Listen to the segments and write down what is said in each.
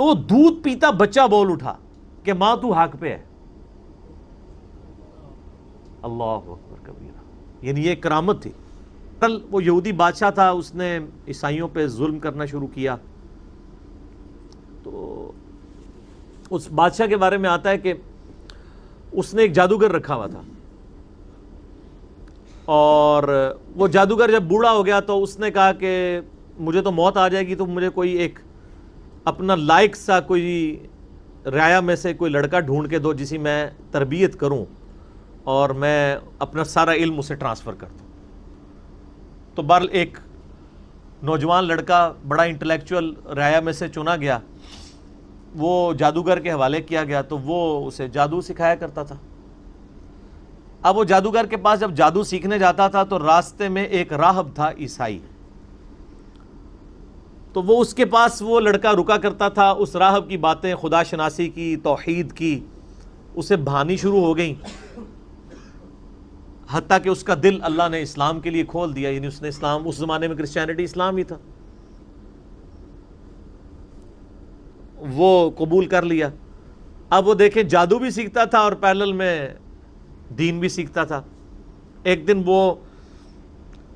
تو وہ دودھ پیتا بچہ بول اٹھا کہ ماں تو حق پہ ہے. اللہ اکبر کبیرہ. یعنی یہ کرامت تھی. کل وہ یہودی بادشاہ تھا, اس نے عیسائیوں پہ ظلم کرنا شروع کیا. تو اس بادشاہ کے بارے میں آتا ہے کہ اس نے ایک جادوگر رکھا ہوا تھا, اور وہ جادوگر جب بوڑھا ہو گیا تو اس نے کہا کہ مجھے تو موت آ جائے گی, تو مجھے کوئی ایک اپنا لائق سا کوئی رعایا میں سے کوئی لڑکا ڈھونڈ کے دو جسی میں تربیت کروں اور میں اپنا سارا علم اسے ٹرانسفر کر دوں. تو بہرحال ایک نوجوان لڑکا بڑا انٹلیکچوئل رعایا میں سے چنا گیا, وہ جادوگر کے حوالے کیا گیا, تو وہ اسے جادو سکھایا کرتا تھا. اب وہ جادوگر کے پاس جب جادو سیکھنے جاتا تھا تو راستے میں ایک راہب تھا عیسائی, تو وہ اس کے پاس وہ لڑکا رکا کرتا تھا. اس راہب کی باتیں خدا شناسی کی, توحید کی, اسے بھانی شروع ہو گئیں, حتیٰ کہ اس کا دل اللہ نے اسلام کے لیے کھول دیا. یعنی اس نے اسلام, اس زمانے میں کرسچینٹی اسلام ہی تھا, وہ قبول کر لیا. اب وہ دیکھیں جادو بھی سیکھتا تھا اور پیرلل میں دین بھی سیکھتا تھا. ایک دن وہ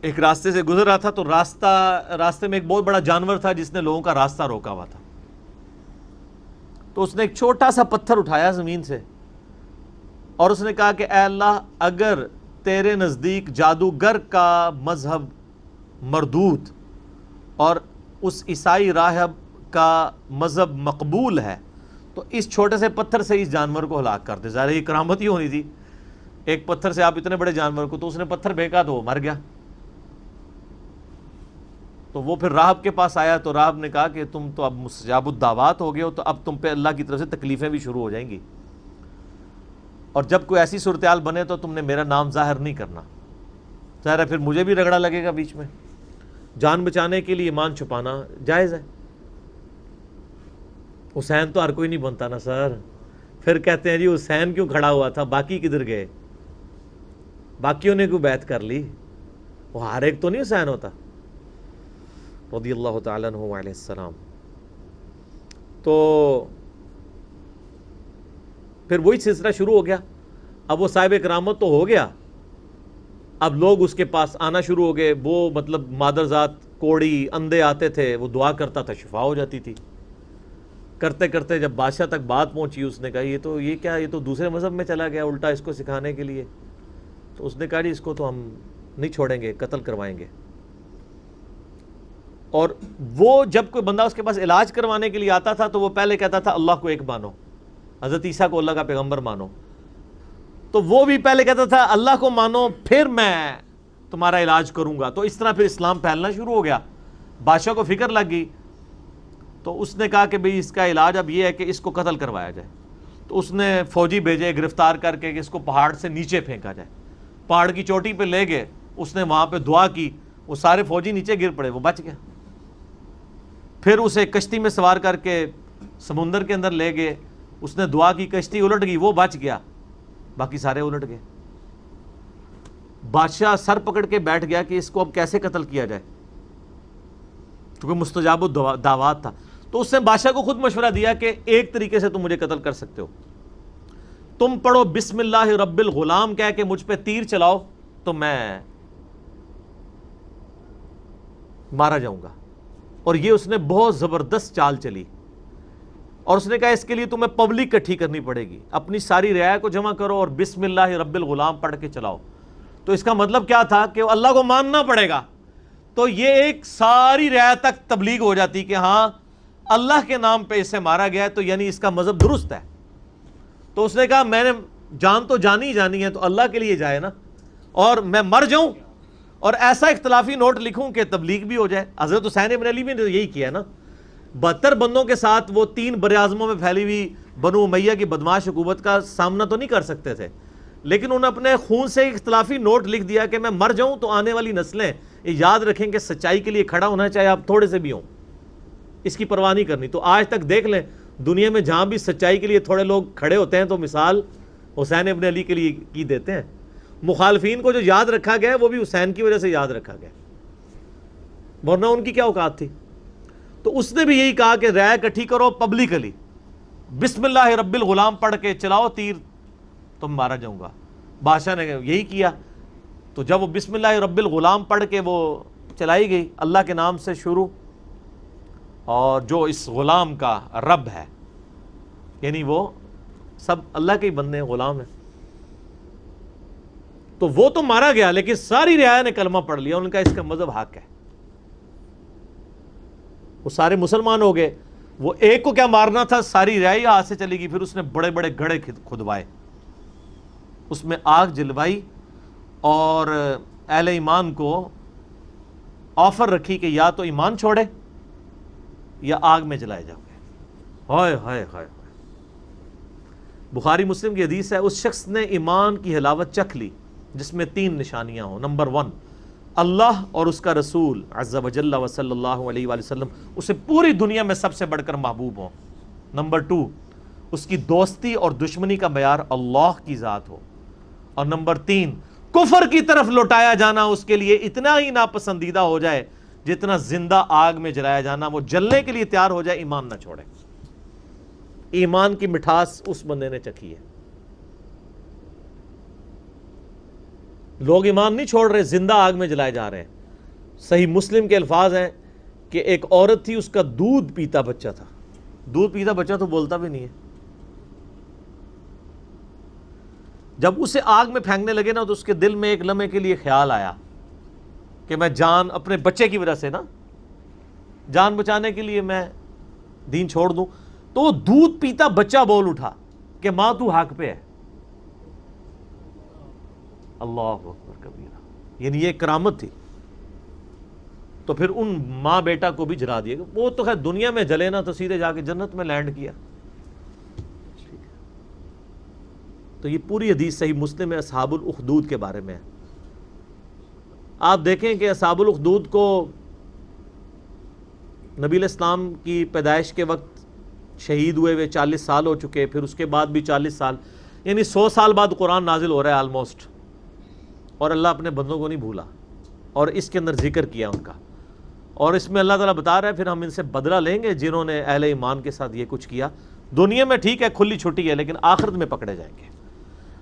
ایک راستے سے گزر رہا تھا, تو راستے میں ایک بہت بڑا جانور تھا جس نے لوگوں کا راستہ روکا ہوا تھا. تو اس نے ایک چھوٹا سا پتھر اٹھایا زمین سے اور اس نے کہا کہ اے اللہ, اگر تیرے نزدیک جادوگر کا مذہب مردود اور اس عیسائی راہب کا مذہب مقبول ہے تو اس چھوٹے سے پتھر سے اس جانور کو ہلاک کر دے. ظاہر یہ کرامت ہی ہونی تھی, ایک پتھر سے آپ اتنے بڑے جانور کو. تو اس نے پتھر پھینکا تو وہ مر گیا. تو وہ پھر راہب کے پاس آیا, تو راہب نے کہا کہ تم تو اب مستجاب الدعوات ہو گئے ہو, تو اب تم پہ اللہ کی طرف سے تکلیفیں بھی شروع ہو جائیں گی, اور جب کوئی ایسی صورتحال بنے تو تم نے میرا نام ظاہر نہیں کرنا. ظاہر ہے پھر مجھے بھی رگڑا لگے گا بیچ میں. جان بچانے کے لیے ایمان چھپانا جائز ہے. حسین تو ہر کوئی نہیں بنتا نا سر. پھر کہتے ہیں جی حسین کیوں کھڑا ہوا تھا, باقی کدھر گئے, باقیوں نے کیوں بیعت کر لی, وہ ہر ایک تو نہیں حسین ہوتا رضی اللہ تعالیٰ عنہ علیہ السلام. تو پھر وہی سلسلہ شروع ہو گیا. اب وہ صاحب کرامت تو ہو گیا, اب لوگ اس کے پاس آنا شروع ہو گئے. وہ مطلب مادرزاد, کوڑی, اندھے آتے تھے, وہ دعا کرتا تھا, شفا ہو جاتی تھی. کرتے کرتے جب بادشاہ تک بات پہنچی, اس نے کہا یہ کیا, یہ تو دوسرے مذہب میں چلا گیا الٹا اس کو سکھانے کے لیے. تو اس نے کہا جی اس کو تو ہم نہیں چھوڑیں گے, قتل کروائیں گے. اور وہ جب کوئی بندہ اس کے پاس علاج کروانے کے لیے آتا تھا تو وہ پہلے کہتا تھا اللہ کو ایک مانو, حضرت عیسیٰ کو اللہ کا پیغمبر مانو. تو وہ بھی پہلے کہتا تھا اللہ کو مانو پھر میں تمہارا علاج کروں گا. تو اس طرح پھر اسلام پھیلنا شروع ہو گیا. بادشاہ کو فکر لگ گئی, تو اس نے کہا کہ بھئی اس کا علاج اب یہ ہے کہ اس کو قتل کروایا جائے. تو اس نے فوجی بھیجے گرفتار کر کے کہ اس کو پہاڑ سے نیچے پھینکا جائے. پہاڑ کی چوٹی پہ لے گئے, اس نے وہاں پہ دعا کی, وہ سارے فوجی نیچے گر پڑے, وہ بچ گیا. پھر اسے کشتی میں سوار کر کے سمندر کے اندر لے گئے, اس نے دعا کی, کشتی الٹ گئی, وہ بچ گیا, باقی سارے الٹ گئے. بادشاہ سر پکڑ کے بیٹھ گیا کہ اس کو اب کیسے قتل کیا جائے, کیونکہ مستجاب الدعوات تھا. تو اس نے بادشاہ کو خود مشورہ دیا کہ ایک طریقے سے تم مجھے قتل کر سکتے ہو, تم پڑھو بسم اللہ رب الغلام کہہ کے مجھ پہ تیر چلاؤ تو میں مارا جاؤں گا. اور یہ اس نے بہت زبردست چال چلی, اور اس نے کہا اس کے لیے تمہیں پبلک اکٹھی کرنی پڑے گی, اپنی ساری رعایا کو جمع کرو اور بسم اللہ رب الغلام پڑھ کے چلاؤ. تو اس کا مطلب کیا تھا کہ اللہ کو ماننا پڑے گا. تو یہ ایک ساری رعایا تک تبلیغ ہو جاتی کہ ہاں اللہ کے نام پہ اسے مارا گیا ہے, تو یعنی اس کا مذہب درست ہے. تو اس نے کہا میں نے جان تو جانی ہی جانی ہے, تو اللہ کے لیے جائے نا, اور میں مر جاؤں اور ایسا اختلافی نوٹ لکھوں کہ تبلیغ بھی ہو جائے. حضرت حسین ابن علی بھی نے یہی کیا نا, 72 بندوں کے ساتھ وہ 3 براعظموں میں پھیلی ہوئی بنو امیہ کی بدماش حکومت کا سامنا تو نہیں کر سکتے تھے, لیکن انہوں نے اپنے خون سے ایک اختلافی نوٹ لکھ دیا کہ میں مر جاؤں تو آنے والی نسلیں یہ یاد رکھیں کہ سچائی کے لیے کھڑا ہونا چاہے آپ تھوڑے سے بھی ہوں, اس کی پرواہ نہیں کرنی. تو آج تک دیکھ لیں دنیا میں جہاں بھی سچائی کے لیے تھوڑے لوگ کھڑے ہوتے ہیں تو مثال حسین ابن علی کے لیے کی دیتے ہیں. مخالفین کو جو یاد رکھا گیا وہ بھی حسین کی وجہ سے یاد رکھا گیا, ورنہ ان کی کیا اوقات تھی. تو اس نے بھی یہی کہا کہ رائے اکٹھی کرو پبلکلی، بسم اللہ رب الغلام پڑھ کے چلاؤ تیر، تم مارا جاؤں گا۔ بادشاہ نے یہی کیا، تو جب وہ بسم اللہ رب الغلام پڑھ کے وہ چلائی گئی، اللہ کے نام سے شروع، اور جو اس غلام کا رب ہے، یعنی وہ سب اللہ کے ہی بندے ہیں، غلام ہیں، تو وہ تو مارا گیا، لیکن ساری رعایا نے کلمہ پڑھ لیا، ان کا اس کا مذہب حق ہے، وہ سارے مسلمان ہو گئے۔ وہ ایک کو کیا مارنا تھا، ساری رعایا ہاتھ سے چلی گئی، پھر اس نے بڑے بڑے گڑھے کھدوائے، اس میں آگ جلوائی، اور اہل ایمان کو آفر رکھی کہ یا تو ایمان چھوڑے یا آگ میں جلائے جاؤ گے۔ ہائے ہائے ہائے، بخاری مسلم کی حدیث ہے، اس شخص نے ایمان کی حلاوت چکھ لی جس میں 3 نشانیاں ہوں۔ نمبر 1، اللہ اور اس کا رسول عز و جل و صلی اللہ علیہ وآلہ وسلم اسے پوری دنیا میں سب سے بڑھ کر محبوب ہوں۔ نمبر 2، اس کی دوستی اور دشمنی کا معیار اللہ کی ذات ہو۔ اور نمبر 3، کفر کی طرف لوٹایا جانا اس کے لیے اتنا ہی ناپسندیدہ ہو جائے جتنا زندہ آگ میں جلایا جانا، وہ جلنے کے لیے تیار ہو جائے، ایمان نہ چھوڑے۔ ایمان کی مٹھاس اس بندے نے چکھی ہے۔ لوگ ایمان نہیں چھوڑ رہے، زندہ آگ میں جلائے جا رہے ہیں۔ صحیح مسلم کے الفاظ ہیں کہ ایک عورت تھی، اس کا دودھ پیتا بچہ تھا، دودھ پیتا بچہ تو بولتا بھی نہیں ہے، جب اسے آگ میں پھینکنے لگے نا تو اس کے دل میں ایک لمحے کے لیے خیال آیا کہ میں جان اپنے بچے کی وجہ سے نا جان بچانے کے لیے میں دین چھوڑ دوں، تو وہ دودھ پیتا بچہ بول اٹھا کہ ماں تو حق پہ ہے۔ اللہ اکبر کبیرہ، یعنی یہ کرامت تھی۔ تو پھر ان ماں بیٹا کو بھی جلا دیا، وہ تو خیر دنیا میں جلے نا، تو سیدھے جا کے جنت میں لینڈ کیا۔ تو یہ پوری حدیث صحیح مسلم میں اصحاب الاخدود کے بارے میں ہے۔ آپ دیکھیں کہ اصحاب الاخدود کو نبی علیہ السلام کی پیدائش کے وقت شہید ہوئے 40 سال ہو چکے، پھر اس کے بعد بھی 40 سال، یعنی 100 سال بعد قرآن نازل ہو رہا ہے آلموسٹ، اور اللہ اپنے بندوں کو نہیں بھولا، اور اس کے اندر ذکر کیا ان کا، اور اس میں اللہ تعالیٰ بتا رہا ہے پھر ہم ان سے بدلہ لیں گے جنہوں نے اہل ایمان کے ساتھ یہ کچھ کیا۔ دنیا میں ٹھیک ہے کھلی چھٹی ہے، لیکن آخرت میں پکڑے جائیں گے۔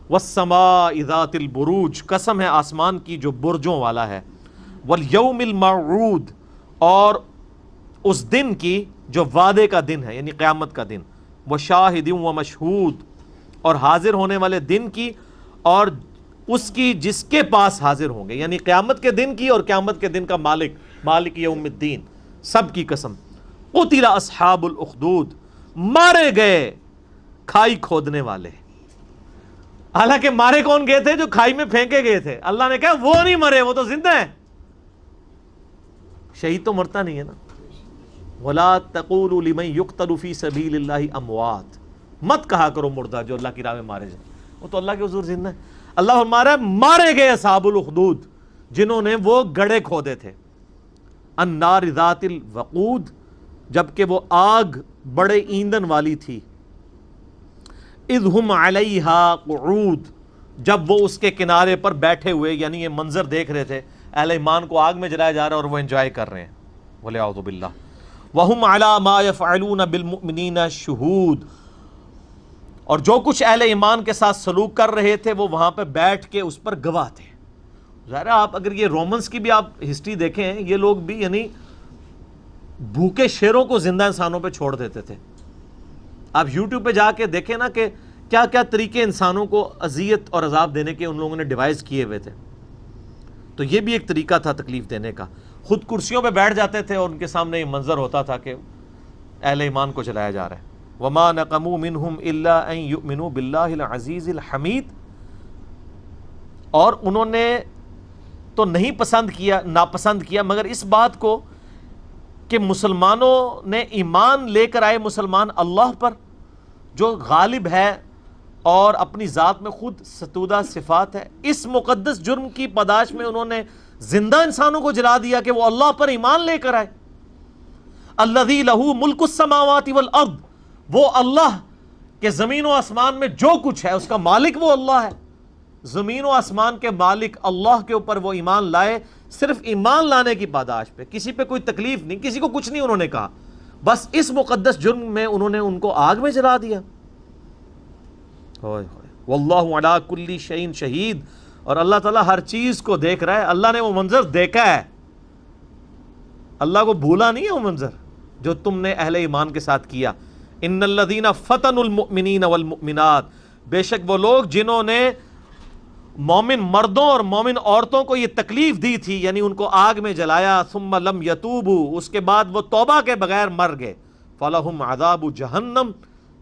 وَالسَّمَاءِ ذَاتِ الْبُرُوجِ، قسم ہے آسمان کی جو برجوں والا ہے، وَالْيَوْمِ الْمَوْعُودِ، اور اس دن کی جو وعدے کا دن ہے، یعنی قیامت کا دن، وَشَاهِدٍ وَمَشْهُودٍ، اور حاضر ہونے والے دن کی، اور اس کی جس کے پاس حاضر ہوں گے، یعنی قیامت کے دن کی اور قیامت کے دن کا مالک، مالک یوم الدین، سب کی قسم۔ قُتِلَ أَصْحَابُ الْأُخْدُودِ، مارے گئے کھائی کھودنے والے۔ حالانکہ مارے کون گئے تھے؟ جو کھائی میں پھینکے گئے تھے۔ اللہ نے کہا وہ نہیں مرے، وہ تو زندہ ہیں۔ شہید تو مرتا نہیں ہے نا۔ وَلَا تَقُولُوا لِمَنْ يُقْتَلُ فِي سَبِيلِ اللَّهِ أَمْوَاتٍ، مت کہا کرو مردہ جو اللہ کی راہ میں مارے جائیں، وہ تو اللہ کے حضور زندہ ہے۔ اللہ فرمارا مارے گئے اصحاب الاخدود، جنہوں نے وہ گڑھے کھودے تھے، النار ذات الوقود، جبکہ وہ آگ بڑے ایندھن والی تھی، اذ ہم علیہا قعود، جب وہ اس کے کنارے پر بیٹھے ہوئے، یعنی یہ منظر دیکھ رہے تھے، اہل ایمان کو آگ میں جلایا جا رہا ہے اور وہ انجوائے کر رہے ہیں، وَلِعَوْذُ بِاللَّہ، وَهُمْ عَلَى مَا يَفْعَلُونَ بِالْمُؤْمِنِينَ شُهُودٌ، اور جو کچھ اہل ایمان کے ساتھ سلوک کر رہے تھے وہ وہاں پہ بیٹھ کے اس پر گواہ تھے۔ ظاہر ہے آپ اگر یہ رومنس کی بھی آپ ہسٹری دیکھیں، یہ لوگ بھی یعنی بھوکے شیروں کو زندہ انسانوں پہ چھوڑ دیتے تھے۔ آپ یوٹیوب پہ جا کے دیکھیں نا کہ کیا کیا طریقے انسانوں کو اذیت اور عذاب دینے کے ان لوگوں نے ڈیوائز کیے ہوئے تھے۔ تو یہ بھی ایک طریقہ تھا تکلیف دینے کا۔ خود کرسیوں پہ بیٹھ جاتے تھے اور ان کے سامنے یہ منظر ہوتا تھا کہ اہل ایمان کو جلایا جا رہا ہے۔ وَمَا نَقَمُوا مِنْهُمْ إِلَّا أَن يُؤْمِنُوا بِاللَّهِ الْعَزِيزِ الْحَمِيدِ، اور انہوں نے تو نہیں ناپسند کیا مگر اس بات کو کہ مسلمانوں نے ایمان لے کر آئے مسلمان اللہ پر جو غالب ہے اور اپنی ذات میں خود ستودہ صفات ہے۔ اس مقدس جرم کی پاداش میں انہوں نے زندہ انسانوں کو جلا دیا کہ وہ اللہ پر ایمان لے کر آئے۔ الذی لہ ملک السماوات والارض، وہ اللہ کہ زمین و آسمان میں جو کچھ ہے اس کا مالک وہ اللہ ہے۔ زمین و آسمان کے مالک اللہ کے اوپر وہ ایمان لائے، صرف ایمان لانے کی پاداش پہ، کسی پہ کوئی تکلیف نہیں، کسی کو کچھ نہیں انہوں نے کہا، بس اس مقدس جرم میں انہوں نے ان کو آگ میں جلا دیا. واللہ علی کل شیء شہید، اور اللہ تعالیٰ ہر چیز کو دیکھ رہا ہے. اللہ نے وہ منظر دیکھا ہے، اللہ کو بھولا نہیں ہے وہ منظر جو تم نے اہل ایمان کے ساتھ کیا. ان الذین فتنوا المؤمنین والمؤمنات، بے شک وہ لوگ جنہوں نے مومن مردوں اور مومن عورتوں کو یہ تکلیف دی تھی، یعنی ان کو آگ میں جلایا. ثم لم یتوبوا، اس کے بعد وہ توبہ کے بغیر مر گئے. فلہم عذاب جہنم،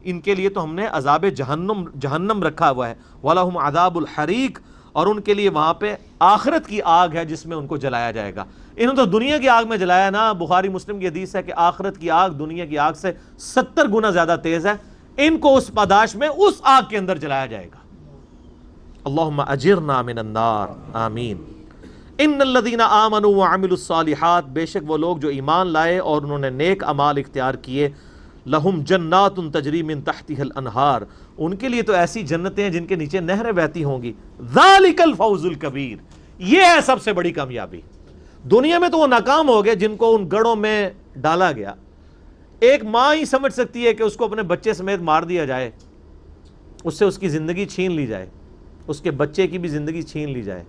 ان کے لیے تو ہم نے عذاب جہنم رکھا ہوا ہے. ولہم عذاب الحریق، اور ان کے لیے وہاں پہ آخرت کی آگ ہے جس میں ان کو جلایا جائے گا. انہوں نے تو دنیا کی آگ میں جلایا نا. بخاری مسلم کی حدیث ہے کہ آخرت کی آگ دنیا کی آگ سے 70 گنا زیادہ تیز ہے. ان کو اس پاداش میں اس آگ کے اندر جلایا جائے گا. اللہم اجرنا من النار، آمین. ان الذین آمنوا وعملوا الصالحات، بے شک وہ لوگ جو ایمان لائے اور انہوں نے نیک اعمال اختیار کیے. لہم جنات تجری من تحتها الانہار، ان کے لیے تو ایسی جنتیں ہیں جن کے نیچے نہریں بہتی ہوں گی. ذالک الفوز الکبیر، یہ ہے سب سے بڑی کامیابی. دنیا میں تو وہ ناکام ہو گئے جن کو ان گڑھوں میں ڈالا گیا. ایک ماں ہی سمجھ سکتی ہے کہ اس کو اپنے بچے سمیت مار دیا جائے، اس سے اس کی زندگی چھین لی جائے، اس کے بچے کی بھی زندگی چھین لی جائے.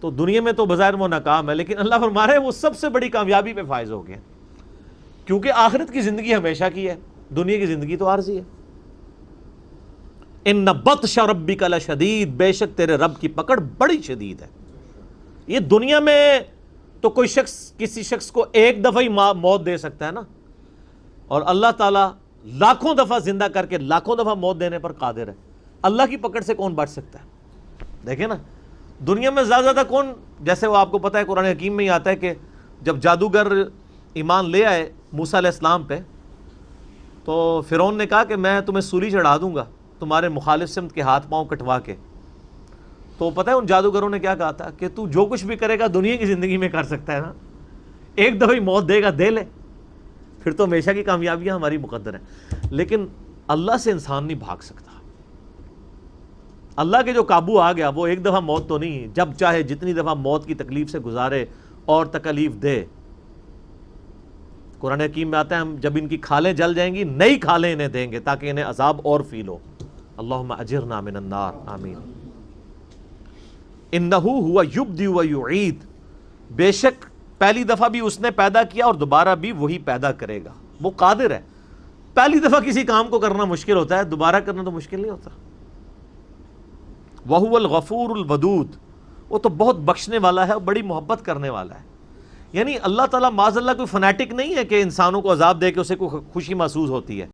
تو دنیا میں تو بظاہر وہ ناکام ہے، لیکن اللہ فرما رہے ہیں وہ سب سے بڑی کامیابی پہ فائز ہو گئے، کیونکہ آخرت کی زندگی ہمیشہ کی ہے، دنیا کی زندگی تو عارضی ہے. ان بطش ربک لشدید، بے شک تیرے رب کی پکڑ بڑی شدید ہے. یہ دنیا میں تو کوئی شخص کسی شخص کو ایک دفعہ ہی موت دے سکتا ہے نا، اور اللہ تعالیٰ لاکھوں دفعہ زندہ کر کے لاکھوں دفعہ موت دینے پر قادر ہے. اللہ کی پکڑ سے کون بچ سکتا ہے؟ دیکھیں نا، دنیا میں زیادہ کون، جیسے وہ آپ کو پتہ ہے قرآن حکیم میں ہی آتا ہے کہ جب جادوگر ایمان لے آئے موسیٰ علیہ السلام پہ، تو فرعون نے کہا کہ میں تمہیں سولی چڑھا دوں گا تمہارے مخالف سمت کے ہاتھ پاؤں کٹوا کے. تو پتہ ہے ان جادوگروں نے کیا کہا تھا کہ تو جو کچھ بھی کرے گا دنیا کی زندگی میں کر سکتا ہے نا، ایک دفعہ ہی موت دے گا دے لے، پھر تو ہمیشہ کی کامیابیاں ہماری مقدر ہیں. لیکن اللہ سے انسان نہیں بھاگ سکتا. اللہ کے جو قابو آ گیا وہ ایک دفعہ موت تو نہیں، جب چاہے جتنی دفعہ موت کی تکلیف سے گزارے اور تکلیف دے. قرآن حکیم میں آتا ہے ہم جب ان کی کھالیں جل جائیں گی نئی کھالیں انہیں دیں گے تاکہ انہیں عذاب اور فیل ہو. اللہم اجرنا من النار، آمین. انہ ہوا یبدی و یعید، بے شک پہلی دفعہ بھی اس نے پیدا کیا اور دوبارہ بھی وہی پیدا کرے گا. وہ قادر ہے. پہلی دفعہ کسی کام کو کرنا مشکل ہوتا ہے، دوبارہ کرنا تو مشکل نہیں ہوتا. وَهُوَ الْغَفُورُ الْوَدُودُ، وہ تو بہت بخشنے والا ہے اور بڑی محبت کرنے والا ہے. یعنی اللہ تعالیٰ معاذ اللہ کوئی فنیٹک نہیں ہے کہ انسانوں کو عذاب دے کے اسے کوئی خوشی محسوس ہوتی ہے.